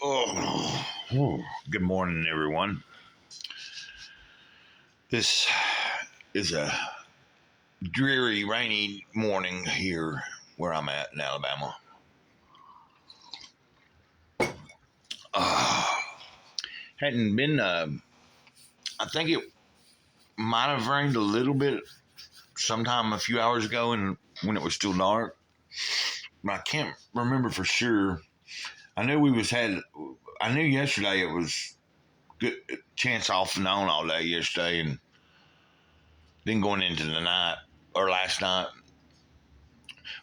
Good morning, everyone. This is a dreary, rainy morning here where I'm at in Alabama. Hadn't been, I think it might have rained a little bit sometime a few hours ago and when it was still dark, but I can't remember for sure. I knew I knew yesterday it was good chance off and on all day yesterday, and then going into the night or last night.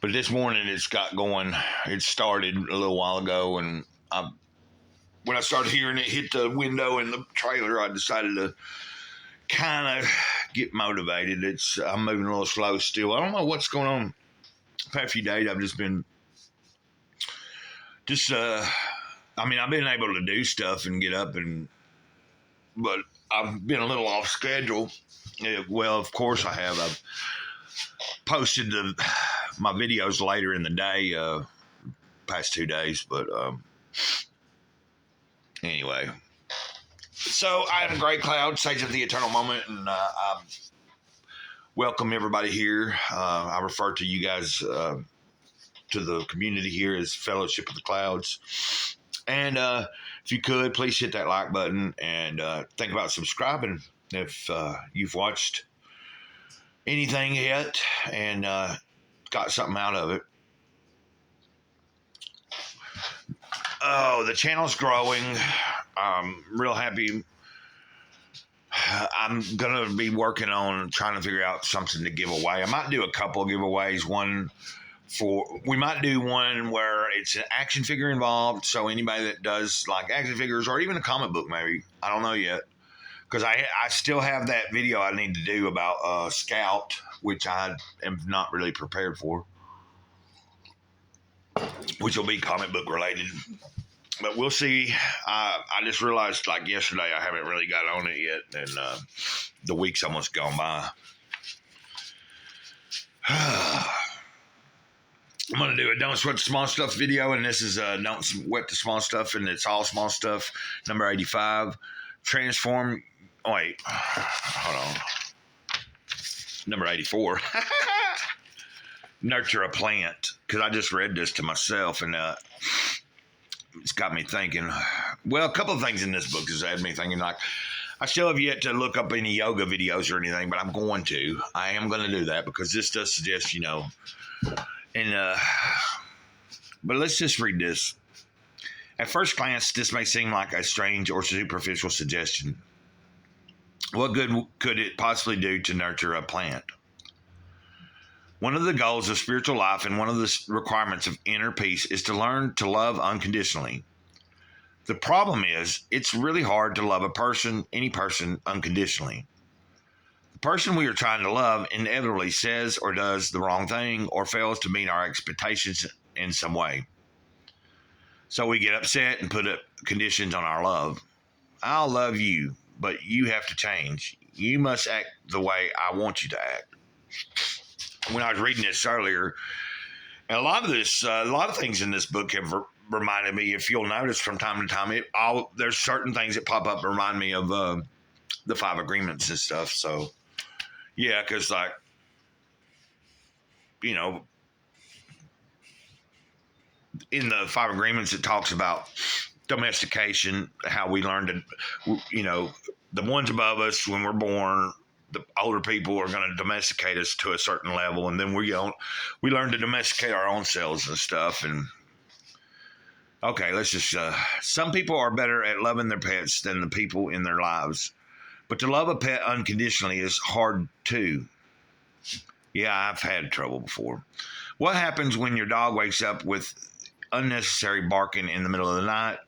But this morning it's got going. It started a little while ago, and when I started hearing it hit the window in the trailer, I decided to kind of get motivated. I'm moving a little slow still. I don't know what's going on. The past few days I've just been I've been able to do stuff and get up, but I've been a little off schedule. Well, of course I have. I've posted my videos later in the day, past 2 days, but anyway. So I am Great Cloud, Sage of the Eternal Moment, and I welcome everybody here. I refer to you guys, to the community here, as Fellowship of the Clouds. And if you could, please hit that like button and think about subscribing if you've watched anything yet and got something out of it. Oh, the channel's growing. I'm real happy. I'm going to be working on trying to figure out something to give away. I might do a couple of giveaways. We might do one where it's an action figure involved. So anybody that does like action figures or even a comic book, maybe, I don't know yet. Because I still have that video I need to do about Scout, which I am not really prepared for, which will be comic book related. But we'll see. I just realized like yesterday I haven't really got on it yet, and the week's almost gone by. I'm going to do a Don't Sweat the Small Stuff video, and this is Don't Sweat the Small Stuff, and it's all small stuff, number 85. Transform. Wait. Hold on. Number 84. Nurture a plant. Because I just read this to myself, and it's got me thinking. Well, a couple of things in this book has had me thinking. Like, I still have yet to look up any yoga videos or anything, but I'm going to. I am going to do that because this does suggest, And but let's just read this. At first glance, this may seem like a strange or superficial suggestion. What good could it possibly do to nurture a plant? One of the goals of spiritual life and one of the requirements of inner peace is to learn to love unconditionally. The problem is, it's really hard to love any person, unconditionally. The person we are trying to love inevitably says or does the wrong thing or fails to meet our expectations in some way. So we get upset and put up conditions on our love. I'll love you, but you have to change. You must act the way I want you to act. When I was reading this earlier, and a lot of things in this book have reminded me, if you'll notice from time to time, there's certain things that pop up and remind me of the 5 agreements and stuff. So, yeah, because in the 5 agreements, it talks about domestication, how we learn to, the ones above us when we're born, the older people are going to domesticate us to a certain level, and then we learn to domesticate our own selves and stuff. And okay, let's just some people are better at loving their pets than the people in their lives, but to love a pet unconditionally is hard too. Yeah, I've had trouble before. What happens when your dog wakes up with unnecessary barking in the middle of the night,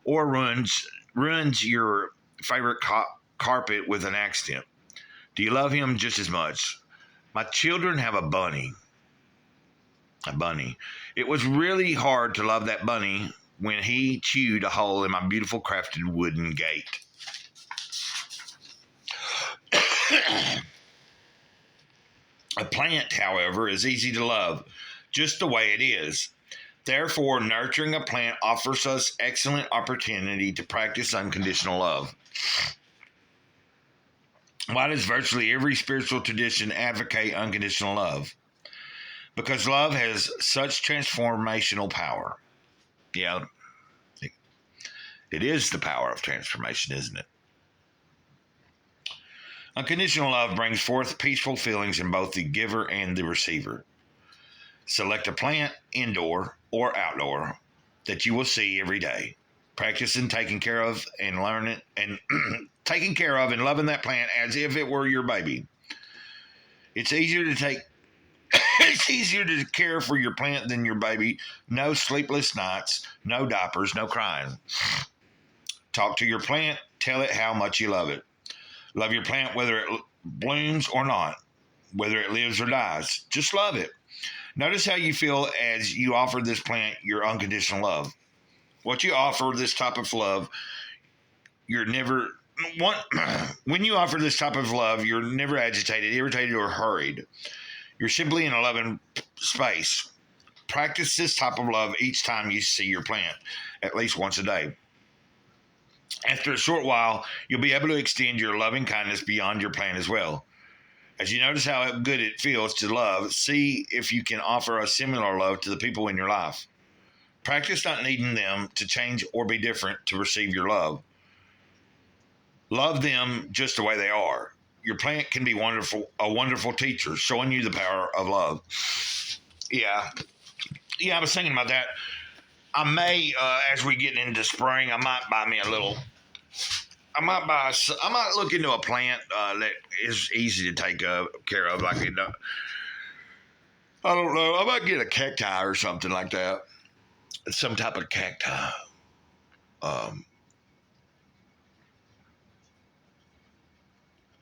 or ruins your favorite carpet with an accident? Do you love him just as much? My children have a bunny. It was really hard to love that bunny when he chewed a hole in my beautiful crafted wooden gate. A plant, however, is easy to love just the way it is. Therefore, nurturing a plant offers us excellent opportunity to practice unconditional love. Why does virtually every spiritual tradition advocate unconditional love? Because love has such transformational power. Yeah, it is the power of transformation, isn't it? Unconditional love brings forth peaceful feelings in both the giver and the receiver. Select a plant, indoor or outdoor, that you will see every day. Practicing taking care of and learning and taking care of and loving that plant as if it were your baby. It's easier to take it's easier to care for your plant than your baby. No sleepless nights, no diapers, no crying. Talk to your plant, tell it how much you love it. Love your plant whether it blooms or not, whether it lives or dies. Just love it. Notice how you feel as you offer this plant your unconditional love. What you offer this type of love, you're never when you offer this type of love, you're never agitated, irritated, or hurried. You're simply in a loving space. Practice this type of love each time you see your plant, at least once a day. After a short while, you'll be able to extend your loving kindness beyond your plant as well. As you notice how good it feels to love, see if you can offer a similar love to the people in your life. Practice not needing them to change or be different to receive your love. Love them just the way they are. Your plant can be a wonderful teacher, showing you the power of love. Yeah, I was thinking about that. I may, as we get into spring, I might buy me a little. I might look into a plant that is easy to take care of. Like, I don't know. I might get a cacti or something like that. Some type of cacti.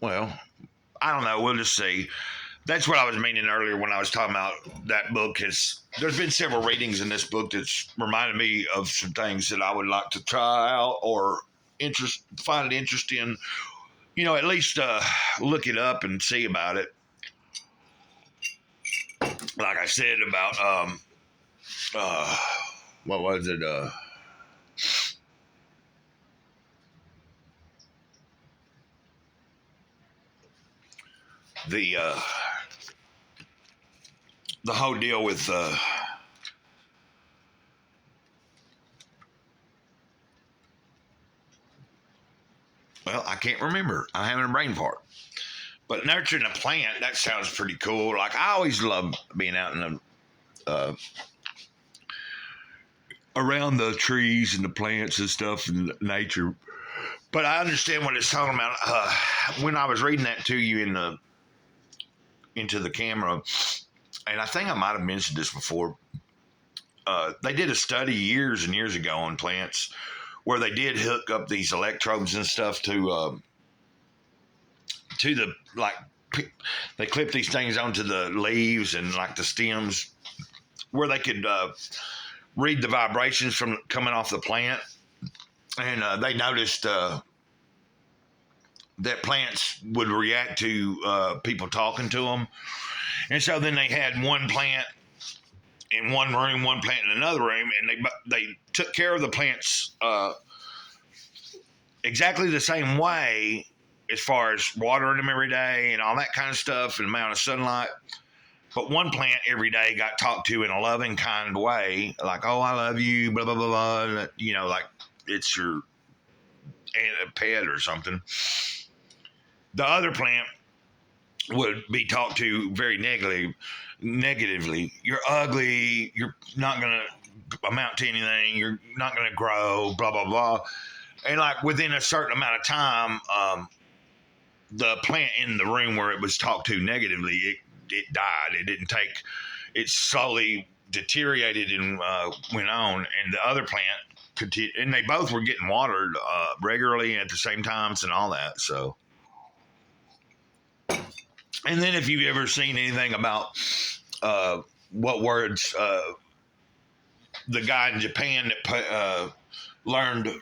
Well, I don't know. We'll just see. That's what I was meaning earlier when I was talking about that book. There's been several readings in this book that's reminded me of some things that I would like to try out or find it interesting. At least look it up and see about it. Like I said about what was it? The whole deal with well, I can't remember. I'm having a brain fart. But nurturing a plant, that sounds pretty cool. Like, I always love being out in the around the trees and the plants and stuff and nature. But I understand what it's talking about. When I was reading that to you into the camera, and I think I might have mentioned this before. They did a study years and years ago on plants where they did hook up these electrodes and stuff to the, like, they clip these things onto the leaves and like the stems where they could read the vibrations from coming off the plant. And they noticed that plants would react to people talking to them. And so then they had one plant in one room, one plant in another room, and they took care of the plants exactly the same way as far as watering them every day and all that kind of stuff and amount of sunlight. But one plant every day got talked to in a loving, kind way, like, oh, I love you, blah, blah, blah, blah. Like it's your pet or something. The other plant would be talked to very negatively. You're ugly. You're not going to amount to anything. You're not going to grow, blah, blah, blah. And like within a certain amount of time, the plant in the room where it was talked to negatively, it died. It slowly deteriorated and went on. And the other plant continued, and they both were getting watered regularly at the same times and all that. So, and then if you've ever seen anything about what words the guy in Japan that learned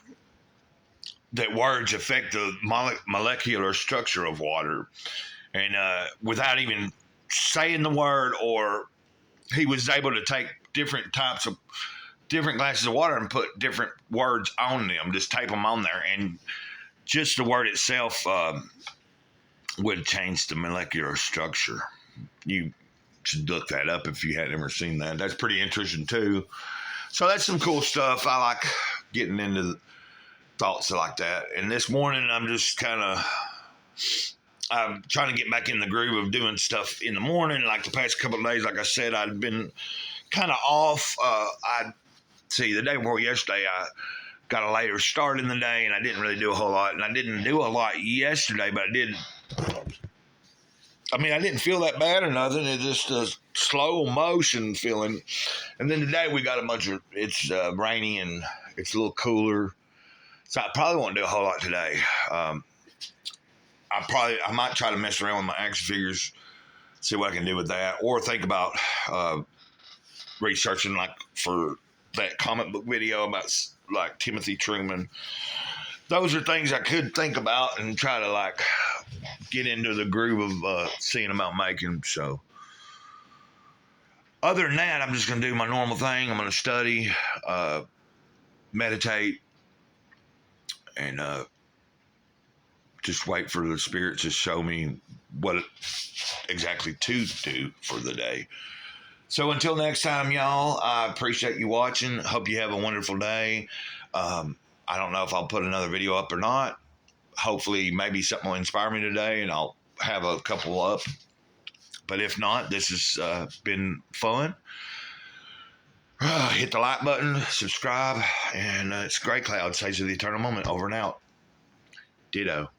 that words affect the molecular structure of water, and without even saying the word, or he was able to take different types of different glasses of water and put different words on them. Just tape them on there, and just the word itself would change the molecular structure. You should look that up if you hadn't ever seen that. That's pretty interesting too. So that's some cool stuff. I like getting into thoughts like that. And this morning I'm just kind of I'm trying to get back in the groove of doing stuff in the morning. Like the past couple of days, like I said, I'd been kind of off. The day before yesterday, I got a later start in the day, and I didn't really do a whole lot. And I didn't do a lot yesterday, but I did. I mean, I didn't feel that bad or nothing. It's just a slow motion feeling. And then today we got it's rainy and it's a little cooler. So I probably won't do a whole lot today. I might try to mess around with my action figures, see what I can do with that, or think about researching like for that comic book video about like Timothy Truman. Those are things I could think about and try to like get into the groove of seeing about making. So other than that, I'm just going to do my normal thing. I'm going to study, meditate, and just wait for the spirit to show me what exactly to do for the day. So until next time, y'all, I appreciate you watching. Hope you have a wonderful day. I don't know if I'll put another video up or not. Hopefully, maybe something will inspire me today, and I'll have a couple up. But if not, this has been fun. Hit the like button, subscribe, and it's Gray Cloud, Sage of the Eternal Moment, over and out. Ditto.